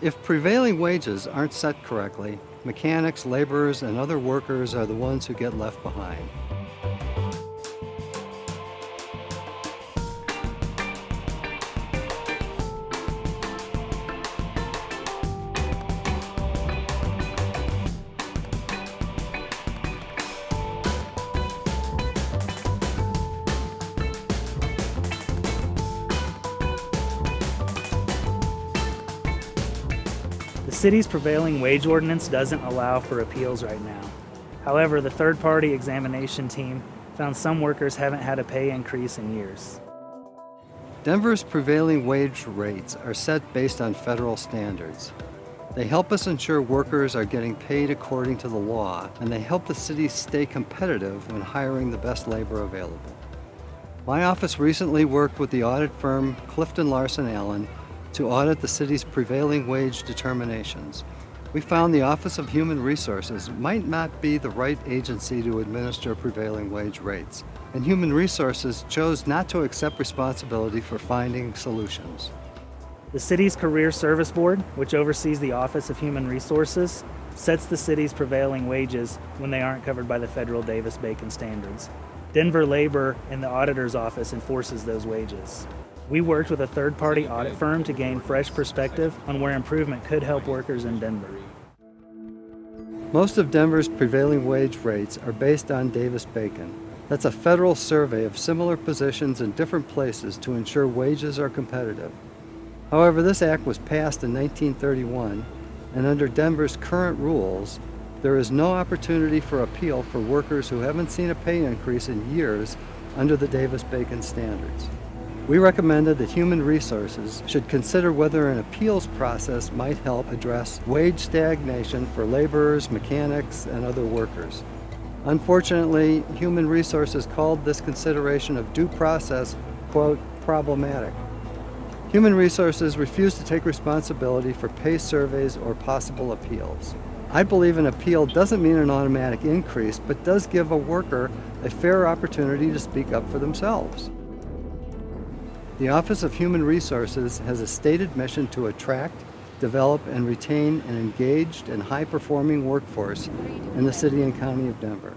If prevailing wages aren't set correctly, mechanics, laborers, and other workers are the ones who get left behind. The city's prevailing wage ordinance doesn't allow for appeals right now. However, the third-party examination team found some workers haven't had a pay increase in years. Denver's prevailing wage rates are set based on federal standards. They help us ensure workers are getting paid according to the law, and they help the city stay competitive when hiring the best labor available. My office recently worked with the audit firm Clifton Larson Allen to audit the city's prevailing wage determinations. We found the Office of Human Resources might not be the right agency to administer prevailing wage rates, and Human Resources chose not to accept responsibility for finding solutions. The city's Career Service Board, which oversees the Office of Human Resources, sets the city's prevailing wages when they aren't covered by the federal Davis-Bacon standards. Denver Labor and the Auditor's Office enforces those wages. We worked with a third-party audit firm to gain fresh perspective on where improvement could help workers in Denver. Most of Denver's prevailing wage rates are based on Davis-Bacon. That's a federal survey of similar positions in different places to ensure wages are competitive. However, this act was passed in 1931, and under Denver's current rules, there is no opportunity for appeal for workers who haven't seen a pay increase in years under the Davis-Bacon standards. We recommended that Human Resources should consider whether an appeals process might help address wage stagnation for laborers, mechanics, and other workers. Unfortunately, Human Resources called this consideration of due process, quote, problematic. Human Resources refused to take responsibility for pay surveys or possible appeals. I believe an appeal doesn't mean an automatic increase, but does give a worker a fair opportunity to speak up for themselves. The Office of Human Resources has a stated mission to attract, develop, and retain an engaged and high-performing workforce in the city and county of Denver.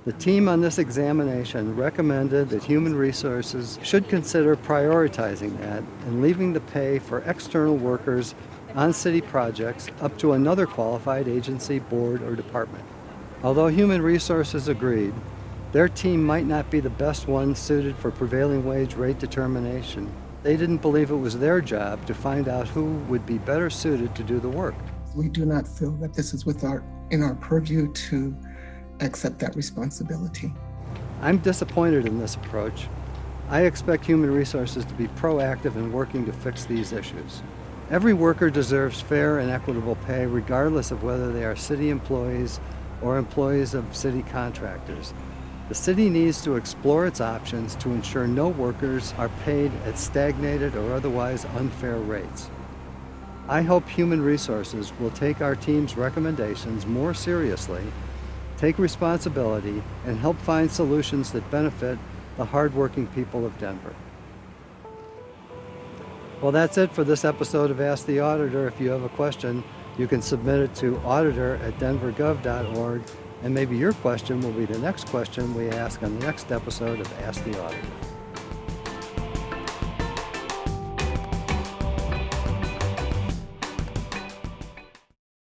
The team on this examination recommended that Human Resources should consider prioritizing that and leaving the pay for external workers on city projects up to another qualified agency, board, or department. Although Human Resources agreed, their team might not be the best one suited for prevailing wage rate determination. They didn't believe it was their job to find out who would be better suited to do the work. We do not feel that this is in our purview to accept that responsibility. I'm disappointed in this approach. I expect Human Resources to be proactive in working to fix these issues. Every worker deserves fair and equitable pay regardless of whether they are city employees or employees of city contractors. The city needs to explore its options to ensure no workers are paid at stagnated or otherwise unfair rates. I hope Human Resources will take our team's recommendations more seriously, take responsibility, and help find solutions that benefit the hardworking people of Denver. Well, that's it for this episode of Ask the Auditor. If you have a question, you can submit it to auditor@denvergov.org. And maybe your question will be the next question we ask on the next episode of Ask the Auditor.